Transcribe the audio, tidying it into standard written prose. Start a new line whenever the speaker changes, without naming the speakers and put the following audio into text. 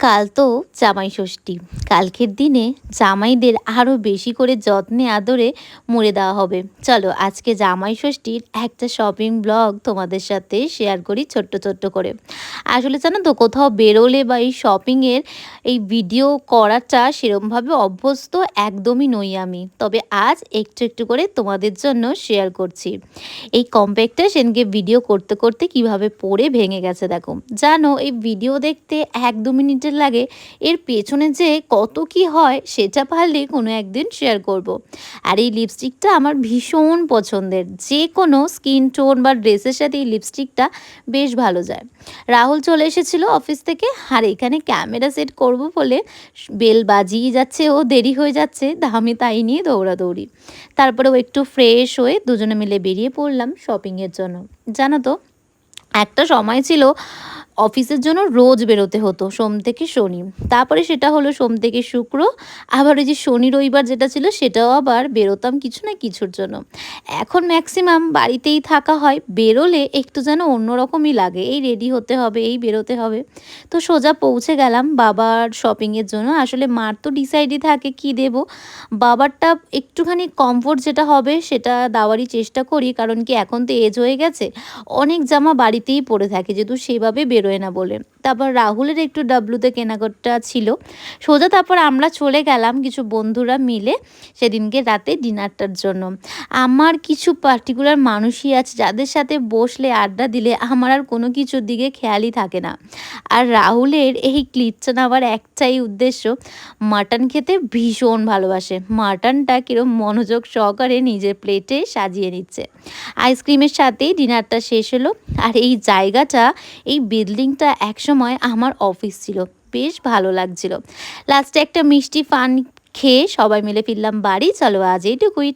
কাল তো জামাই ষষ্ঠী। কালকের দিনে জামাইদের আরও বেশি করে যত্নে আদরে মুড়ে দেওয়া হবে। চলো আজকে জামাই ষষ্ঠীর একটা শপিং ব্লগ তোমাদের সাথে শেয়ার করি ছোট্ট ছোট্ট করে। আসলে জানো তো, কোথাও বেরোলে বা এই শপিংয়ের এই ভিডিও করাটা সেরমভাবে অভ্যস্ত একদমই নই আমি। তবে আজ একটু একটু করে তোমাদের জন্য শেয়ার করছি। এই কম্প্যাক্টটা সেদিনকে ভিডিও করতে করতে কিভাবে পড়ে ভেঙে গেছে দেখো। জানো, এই ভিডিও দেখতে 1-2 মিনিটের লাগে, এর পেছনে যে কত কি হয় সেটা পারলে কোনো একদিন শেয়ার করব। আর এই লিপস্টিকটা আমার ভীষণ পছন্দের, যে কোনো স্কিন টোন বা ড্রেসের সাথে এই লিপস্টিকটা বেশ ভালো যায়। রাহুল চলে এসেছিল অফিস থেকে, আর এখানে ক্যামেরা সেট করব বলে বেল বাজিয়ে যাচ্ছে, ও দেরি হয়ে যাচ্ছে, আমি তাই নিয়ে দৌড়াদৌড়ি। তারপরে ও একটু ফ্রেশ হয়ে দুজনে মিলে বেরিয়ে পড়লাম শপিংয়ের জন্য। জানো তো, একটা সময় ছিল অফিসের জন্য রোজ বেরোতে হতো সোম থেকে শনি, তারপরে সেটা হলো সোম থেকে শুক্র, আবার ওই যে শনি রবিবার যেটা ছিল সেটাও আবার বেরোতাম কিছু না কিছুর জন্য। এখন ম্যাক্সিমাম বাড়িতেই থাকা হয়, বেরোলে একটু যেন অন্যরকমই লাগে, এই রেডি হতে হবে, এই বেরোতে হবে। তো সোজা পৌঁছে গেলাম বাবার শপিংয়ের জন্য। আসলে মার তো ডিসাইডই থাকে কি দেব, বাবারটা একটুখানি কমফোর্ট যেটা হবে সেটা দেওয়ারই চেষ্টা করি, কারণ কি এখন তো এজ হয়ে গেছে, অনেক জামা বাড়িতেই পরে থাকে যেহেতু সেভাবে বেরোয় না বলে। তারপর রাহুলের একটু ডাব্লুতে কেনাকাটা ছিল। সোজা তারপর আমরা চলে গেলাম কিছু বন্ধুরা মিলে সেদিনকে রাতে ডিনারটার জন্য। আমার কিছু পার্টিকুলার মানুষই আছে যাদের সাথে বসলে আড্ডা দিলে আমার আর কোনো কিছুর দিকে খেয়ালই থাকে না। আর রাহুলের এই ক্লিপটা নেওয়ার একটাই উদ্দেশ্য, মাটন খেতে ভীষণ ভালোবাসে। মাটনটা কিরম মনোযোগ সহকারে নিজের প্লেটে সাজিয়ে নিচ্ছে। আইসক্রিমের সাথেই ডিনারটা শেষ হলো। আর এই জায়গাটা, এই বিল্ডিংটা একসময় আমার অফিস ছিল, বেশ ভালো লাগছিল। লাস্টে একটা মিষ্টি পান খেয়ে সবাই মিলে ফিরলাম বাড়ি। চলো আজ এইটুকুই।